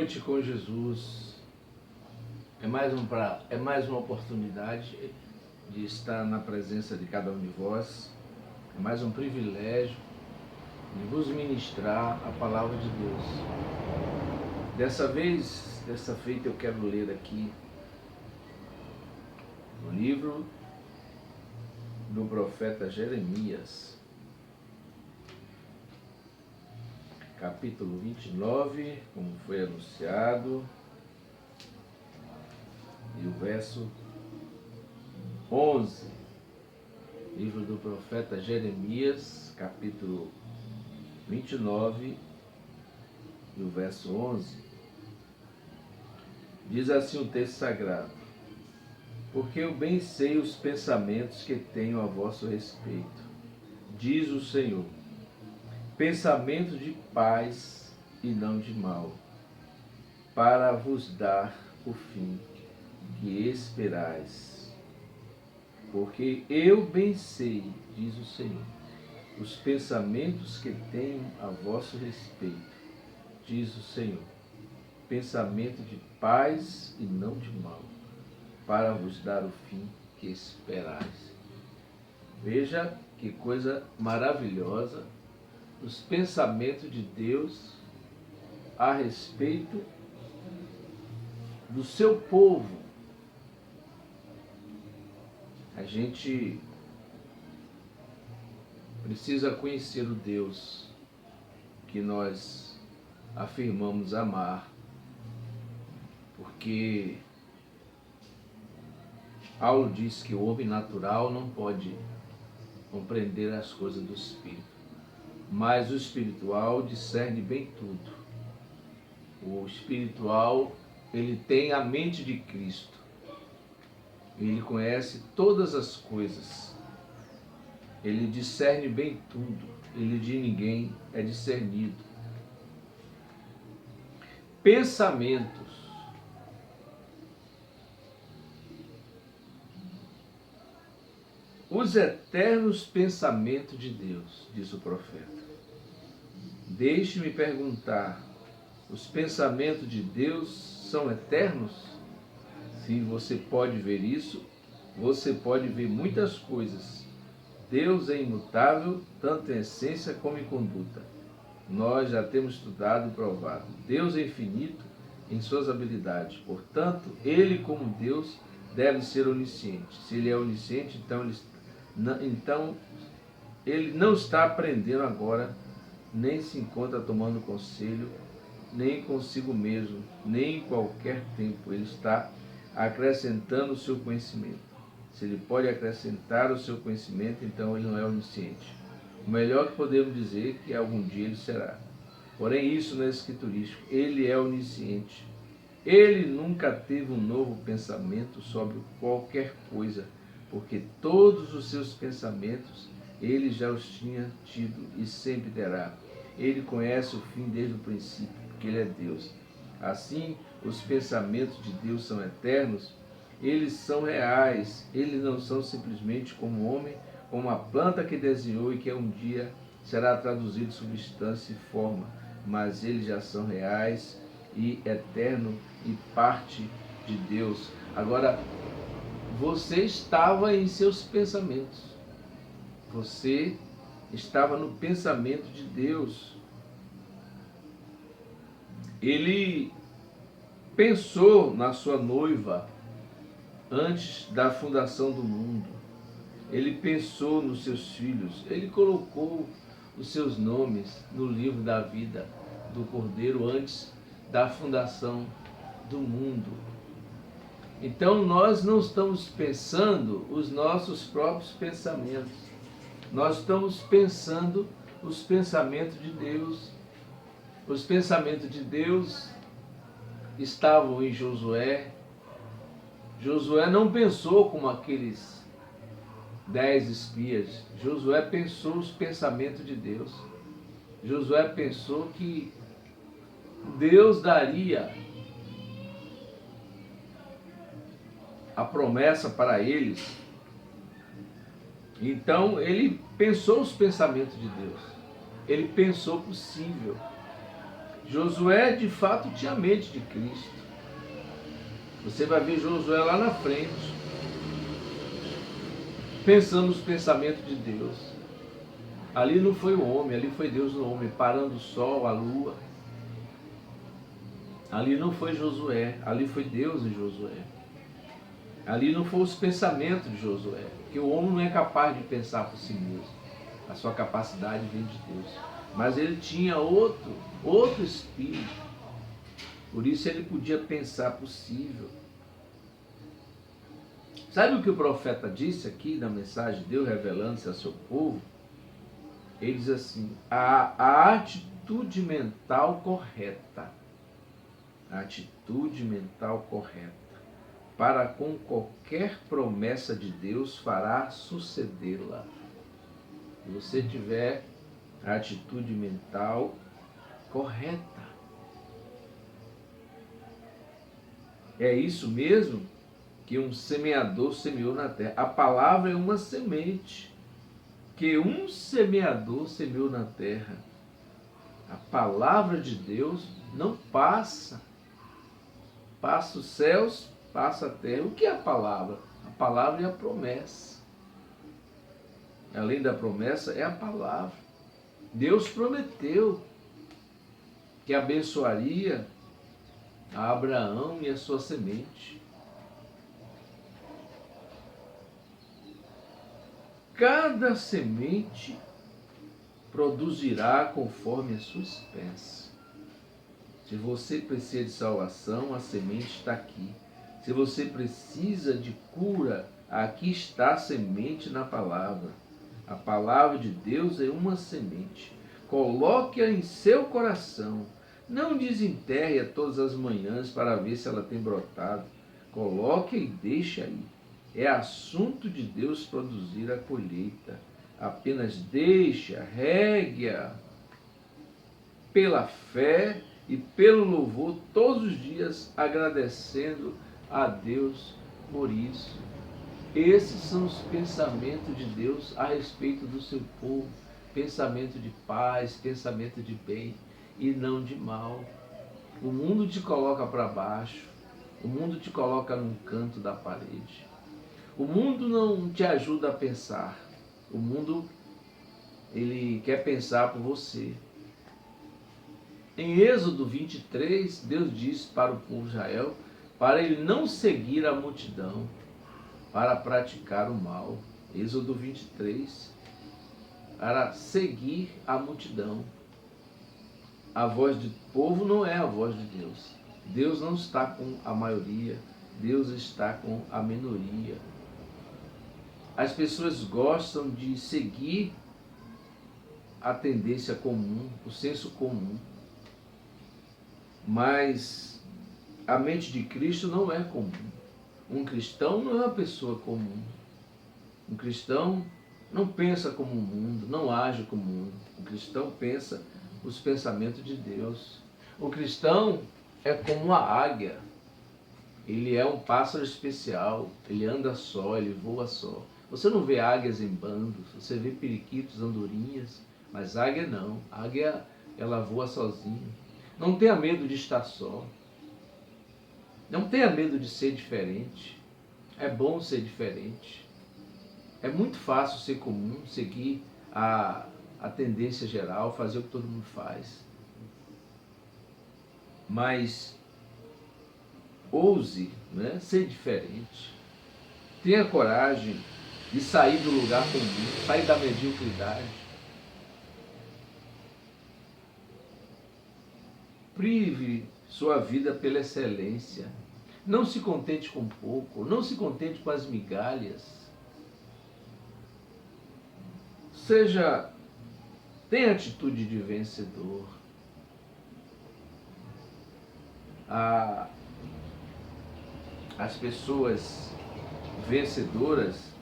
Noite com Jesus é mais uma oportunidade de estar na presença de cada um de vós, é mais um privilégio de vos ministrar a palavra de Deus. Dessa feita eu quero ler aqui no livro do profeta Jeremias, capítulo 29, como foi anunciado, e o verso 11, livro do profeta Jeremias, capítulo 29, e o verso 11, diz assim o texto sagrado: porque eu bem sei os pensamentos que tenho a vosso respeito, diz o Senhor, pensamento de paz e não de mal, para vos dar o fim que esperais. Porque eu bem sei, diz o Senhor, os pensamentos que tenho a vosso respeito, diz o Senhor, pensamento de paz e não de mal, para vos dar o fim que esperais. Veja que coisa maravilhosa, os pensamentos de Deus a respeito do seu povo. A gente precisa conhecer o Deus que nós afirmamos amar, porque Paulo diz que o homem natural não pode compreender as coisas do Espírito, mas o espiritual discerne bem tudo. O espiritual, ele tem a mente de Cristo. Ele conhece todas as coisas. Ele discerne bem tudo. Ele de ninguém é discernido. Pensamentos. Os eternos pensamentos de Deus, diz o profeta. Deixe-me perguntar, os pensamentos de Deus são eternos? Se você pode ver isso, você pode ver muitas coisas. Deus é imutável, tanto em essência como em conduta. Nós já temos estudado e provado. Deus é infinito em suas habilidades. Portanto, Ele como Deus deve ser onisciente. Se Ele é onisciente, então Ele não está aprendendo agora, nem se encontra tomando conselho, nem consigo mesmo, nem em qualquer tempo. Ele está acrescentando o seu conhecimento. Se ele pode acrescentar o seu conhecimento, então ele não é onisciente. O melhor que podemos dizer é que algum dia ele será. Porém, isso não é escriturístico. Ele é onisciente. Ele nunca teve um novo pensamento sobre qualquer coisa, porque todos os seus pensamentos ele já os tinha tido e sempre terá. Ele conhece o fim desde o princípio, porque ele é Deus. Assim, os pensamentos de Deus são eternos, eles são reais, eles não são simplesmente como o homem, como a planta que desenhou e que um dia será traduzido em substância e forma, mas eles já são reais e eterno e parte de Deus. Agora, você estava em seus pensamentos, você estava no pensamento de Deus. Ele pensou na sua noiva antes da fundação do mundo. Ele pensou nos seus filhos. Ele colocou os seus nomes no livro da vida do Cordeiro antes da fundação do mundo. Então nós não estamos pensando os nossos próprios pensamentos. Nós estamos pensando os pensamentos de Deus. Os pensamentos de Deus estavam em Josué. Josué não pensou como aqueles 10 espias. Josué pensou os pensamentos de Deus. Josué pensou que Deus daria a promessa para eles. Então ele pensou os pensamentos de Deus. Ele pensou possível. Josué, de fato, tinha a mente de Cristo. Você vai ver Josué lá na frente, pensando nos pensamentos de Deus. Ali não foi o homem, ali foi Deus no homem, parando o sol, a lua. Ali não foi Josué, ali foi Deus em Josué. Ali não foi os pensamentos de Josué, porque o homem não é capaz de pensar por si mesmo. A sua capacidade vem de Deus. Mas ele tinha outro espírito. Por isso ele podia pensar possível. Sabe o que o profeta disse aqui na mensagem de Deus revelando-se ao seu povo? Ele diz assim: a atitude mental correta. A atitude mental correta. Para com qualquer promessa de Deus fará sucedê-la. Se você tiver a atitude mental correta. É isso mesmo que um semeador semeou na terra. A palavra é uma semente que um semeador semeou na terra. A palavra de Deus não passa. Passa os céus, passa a terra. O que é a palavra? A palavra é a promessa. Além da promessa, é a palavra. Deus prometeu que abençoaria a Abraão e a sua semente. Cada semente produzirá conforme a sua espécie. Se você precisa de salvação, a semente está aqui. Se você precisa de cura, aqui está a semente na palavra. A palavra de Deus é uma semente. Coloque-a em seu coração. Não desenterre-a todas as manhãs para ver se ela tem brotado. Coloque-a e deixe aí. É assunto de Deus produzir a colheita. Apenas deixa, regue-a pela fé e pelo louvor todos os dias, agradecendo a Deus por isso. Esses são os pensamentos de Deus a respeito do seu povo. Pensamento de paz, pensamento de bem e não de mal. O mundo te coloca para baixo. O mundo te coloca num canto da parede. O mundo não te ajuda a pensar. O mundo, ele quer pensar por você. Em Êxodo 23, Deus disse para o povo de Israel, para ele não seguir a multidão, para praticar o mal. Êxodo 23, para seguir a multidão. A voz do povo não é a voz de Deus. Deus não está com a maioria, Deus está com a minoria. As pessoas gostam de seguir a tendência comum, o senso comum. Mas a mente de Cristo não é comum. Um cristão não é uma pessoa comum. Um cristão não pensa como o mundo, não age como o mundo. O cristão pensa os pensamentos de Deus. O cristão é como uma águia. Ele é um pássaro especial. Ele anda só, ele voa só. Você não vê águias em bandos, você vê periquitos, andorinhas, mas águia não. Águia, ela voa sozinha. Não tenha medo de estar só. Não tenha medo de ser diferente. É bom ser diferente. É muito fácil ser comum, seguir a tendência geral, fazer o que todo mundo faz. Mas ouse, né, ser diferente. Tenha coragem de sair do lugar comum, sair da mediocridade. Prive sua vida pela excelência. Não se contente com pouco, não se contente com as migalhas. Tenha atitude de vencedor. As pessoas vencedoras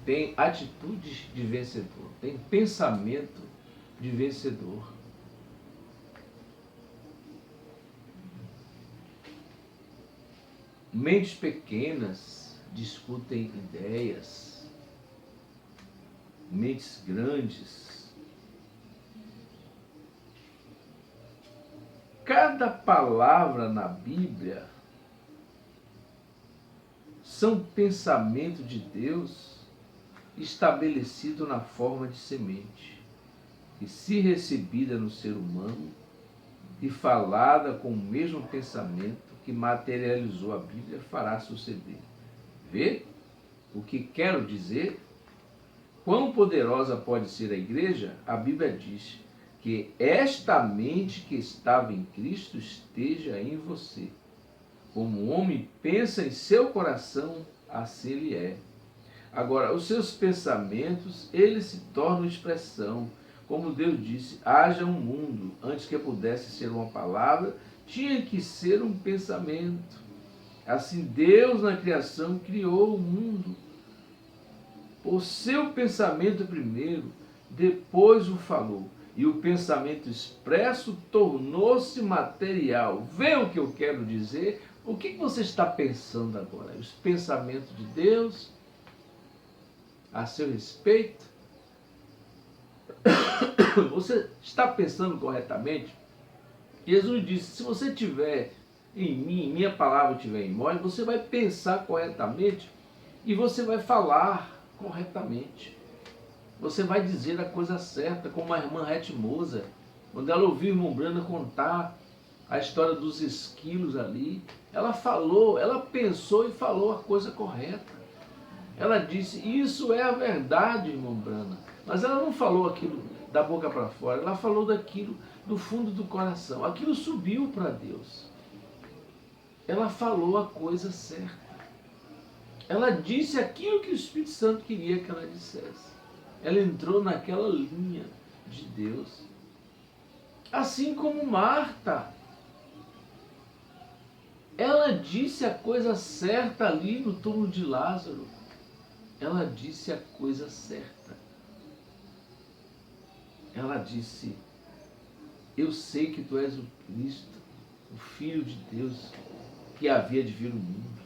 têm atitudes de vencedor, têm pensamento de vencedor. Mentes pequenas discutem ideias. Mentes grandes cada palavra na Bíblia são pensamento de Deus estabelecido na forma de semente, que se recebida no ser humano e falada com o mesmo pensamento que materializou a Bíblia, fará suceder. Vê o que quero dizer? Quão poderosa pode ser a igreja? A Bíblia diz que esta mente que estava em Cristo esteja em você. Como o homem pensa em seu coração, assim ele é. Agora, os seus pensamentos, eles se tornam expressão. Como Deus disse, haja um mundo. Antes que pudesse ser uma palavra, tinha que ser um pensamento. Assim, Deus na criação criou o mundo. O seu pensamento primeiro, depois o falou. E o pensamento expresso tornou-se material. Vê o que eu quero dizer? O que você está pensando agora? Os pensamentos de Deus a seu respeito? Você está pensando corretamente? Jesus disse, se você tiver em mim, minha palavra estiver em vós, você vai pensar corretamente e você vai falar corretamente. Você vai dizer a coisa certa, como a irmã Ret Moser, quando ela ouviu o irmão Brana contar a história dos esquilos ali, ela falou, ela pensou e falou a coisa correta. Ela disse, isso é a verdade, irmão Brana. Mas ela não falou aquilo da boca para fora, ela falou daquilo do fundo do coração. Aquilo subiu para Deus. Ela falou a coisa certa. Ela disse aquilo que o Espírito Santo queria que ela dissesse. Ela entrou naquela linha de Deus. Assim como Marta. Ela disse a coisa certa ali no túmulo de Lázaro. Ela disse a coisa certa. Ela disse, eu sei que tu és o Cristo, o Filho de Deus, que havia de vir ao mundo.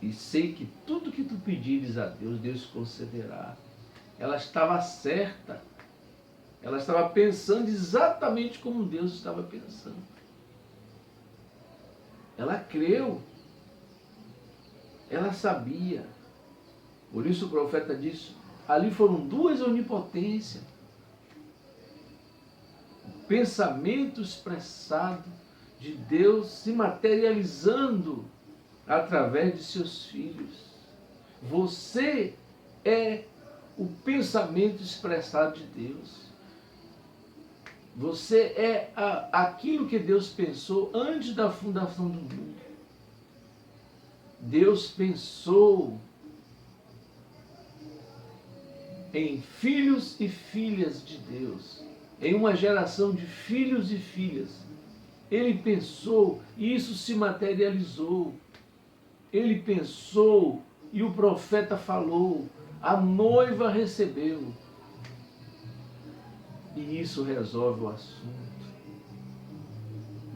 E sei que tudo que tu pedires a Deus, Deus concederá. Ela estava certa. Ela estava pensando exatamente como Deus estava pensando. Ela creu. Ela sabia. Por isso o profeta disse, ali foram duas onipotências. O pensamento expressado de Deus se materializando através de seus filhos. Você é o pensamento expressado de Deus. Você é aquilo que Deus pensou antes da fundação do mundo. Deus pensou em filhos e filhas de Deus, em uma geração de filhos e filhas. Ele pensou e isso se materializou. Ele pensou e o profeta falou, a noiva recebeu. E isso resolve o assunto.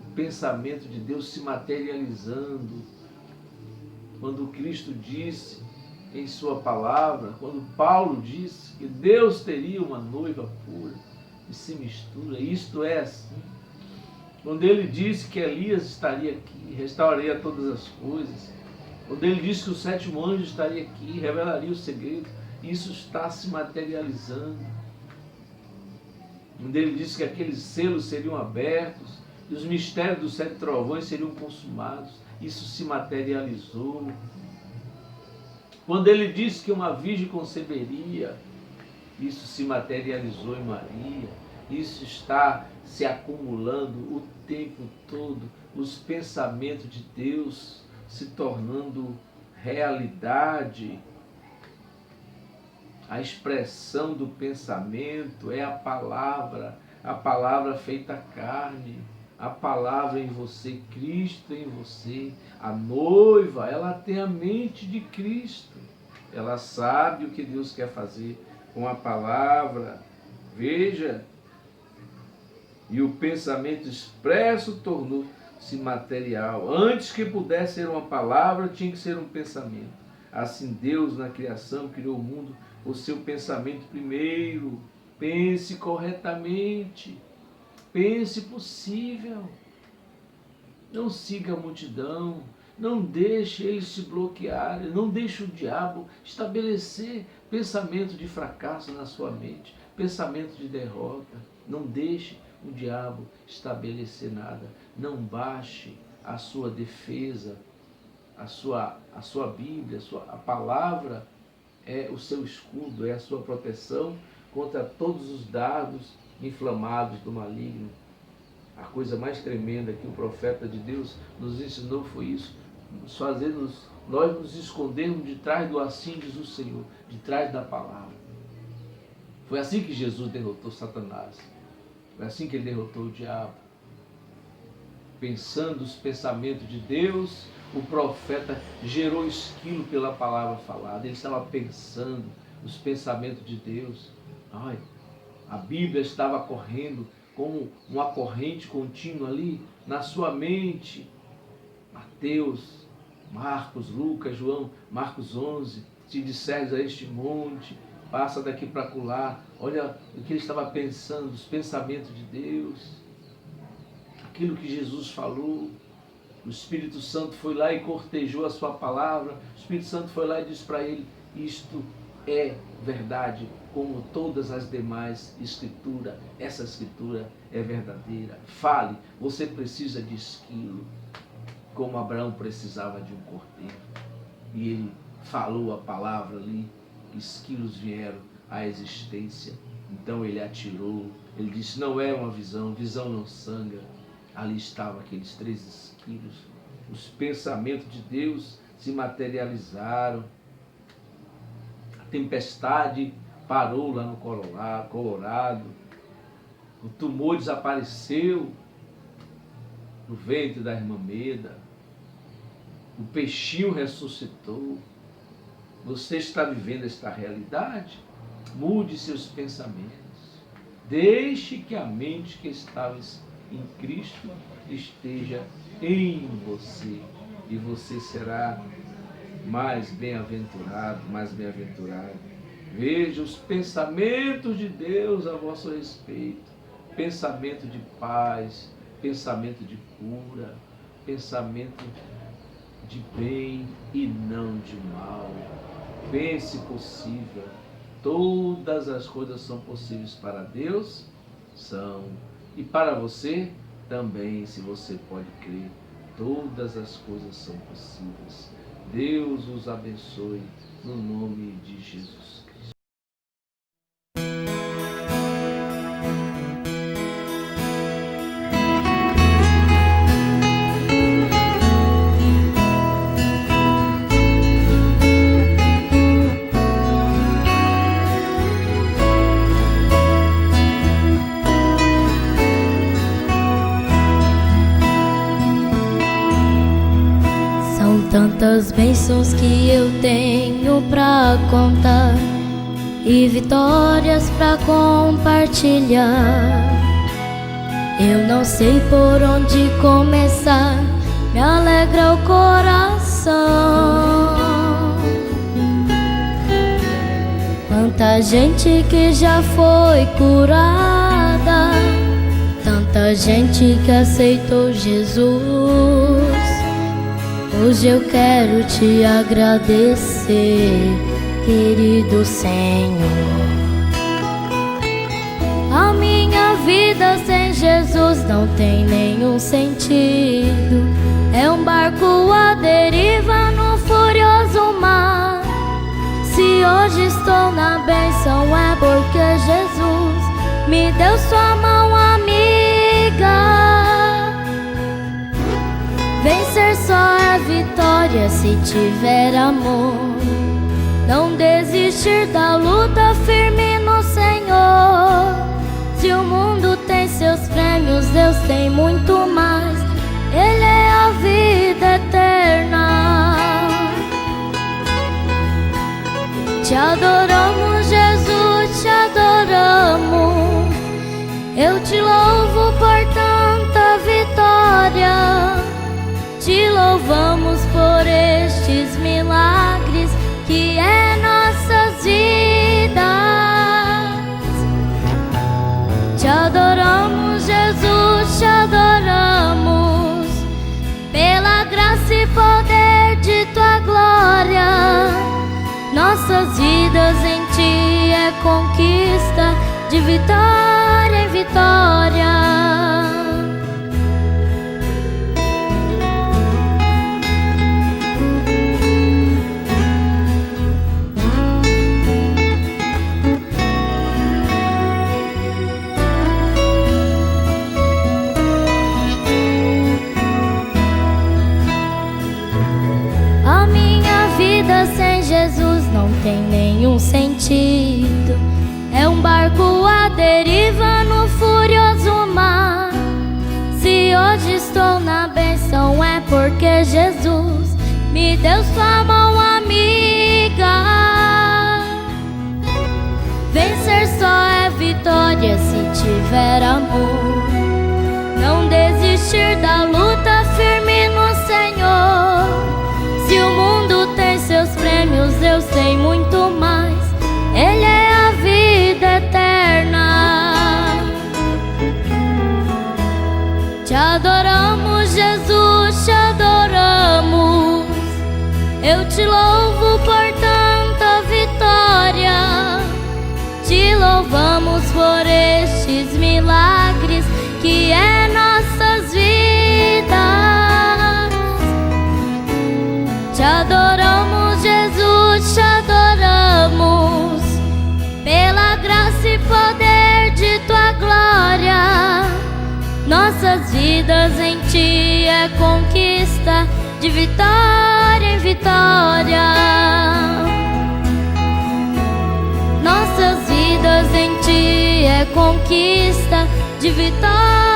O pensamento de Deus se materializando. Quando Cristo disse em sua palavra, quando Paulo disse que Deus teria uma noiva pura, e se mistura, isto é assim. Quando ele disse que Elias estaria aqui, restauraria todas as coisas, quando ele disse que o sétimo anjo estaria aqui, revelaria o segredo, isso está se materializando. Quando ele disse que aqueles selos seriam abertos, e os mistérios dos 7 trovões seriam consumados, isso se materializou. Quando ele disse que uma virgem conceberia, isso se materializou em Maria. Isso está se acumulando o tempo todo, os pensamentos de Deus se tornando realidade. A expressão do pensamento é a palavra feita carne, a palavra em você, Cristo em você. A noiva, ela tem a mente de Cristo, ela sabe o que Deus quer fazer com a palavra. Veja, e o pensamento expresso tornou-se material. Antes que pudesse ser uma palavra, tinha que ser um pensamento. Assim Deus na criação criou o mundo, o seu pensamento primeiro. Pense corretamente. pense possível. Não siga a multidão. Não deixe eles se bloquearem. Não deixe o diabo estabelecer pensamento de fracasso na sua mente, pensamento de derrota. Não deixe o diabo estabelecer nada. Não baixe a sua defesa, a sua Bíblia, a palavra é o seu escudo, é a sua proteção contra todos os dardos inflamados do maligno. A coisa mais tremenda que o profeta de Deus nos ensinou foi isso, nós nos escondermos de trás do assim diz o Senhor, de trás da palavra. Foi assim que Jesus derrotou Satanás, foi assim que ele derrotou o diabo. Pensando os pensamentos de Deus, o profeta gerou esquilo pela palavra falada. Ele estava pensando os pensamentos de Deus. Ai, a Bíblia estava correndo como uma corrente contínua ali na sua mente. Mateus, Marcos, Lucas, João, Marcos 11. Se disseres a este monte, passa daqui para acolá. Olha o que ele estava pensando, os pensamentos de Deus. Aquilo que Jesus falou. O Espírito Santo foi lá e cortejou a sua palavra. O Espírito Santo foi lá e disse para ele: isto é verdade, como todas as demais escrituras. Essa escritura é verdadeira. Fale, você precisa de esquilo, como Abraão precisava de um cordeiro. E ele falou a palavra ali, esquilos vieram à existência. Então ele atirou, ele disse: não é uma visão, visão não sangra. Ali estavam aqueles 3 esquilos. Os pensamentos de Deus se materializaram. A tempestade parou lá no Colorado. O tumor desapareceu no ventre da irmã Meda. O peixinho ressuscitou. Você está vivendo esta realidade? Mude seus pensamentos. Deixe que a mente que estava em Cristo esteja em você, e você será mais bem-aventurado, mais bem-aventurado. Veja os pensamentos de Deus a vosso respeito, pensamento de paz, pensamento de cura, pensamento de bem e não de mal. Pense possível. Todas as coisas são possíveis para Deus, são. E para você também, se você pode crer, todas as coisas são possíveis. Deus os abençoe no nome de Jesus Cristo. Tantas bênçãos que eu tenho pra contar e vitórias pra compartilhar. Eu não sei por onde começar, me alegra o coração. Quanta gente que já foi curada, tanta gente que aceitou Jesus. Hoje eu quero te agradecer, querido Senhor. A minha vida sem Jesus não tem nenhum sentido. É um barco à deriva no furioso mar. Se hoje estou na bênção é porque Jesus me deu sua mão amiga. Vencer só é vitória se tiver amor. Não desistir da luta, firme no Senhor. Se o mundo tem seus prêmios, Deus tem muito mais. Ele é a vida eterna. Te adoramos, Jesus, te adoramos. Eu te louvo por tanta vitória. Te louvamos por estes milagres que é nossas vidas. Te adoramos, Jesus. Nossas vidas em Ti é conquista, de vitória em vitória. A minha vida sem Jesus não tem nenhum sentido. É um barco à deriva no furioso mar. Se hoje estou na bênção é porque Jesus me deu sua mão amiga. Vencer só é vitória se tiver amor. Não desistir da luta, firme no Senhor. Se o mundo tem seus prêmios, eu sei muito mais. Ele é a vida eterna. Te adoramos, Jesus, te adoramos. Eu te louvo por tanta vitória. Te louvamos por estes milagres que é nossas vidas. Te adoramos, Jesus, te adoramos, pela graça e poder de Tua glória. Nossas vidas em Ti é conquista, de vitória em vitória. Nossas vidas em Ti é conquista, de vitória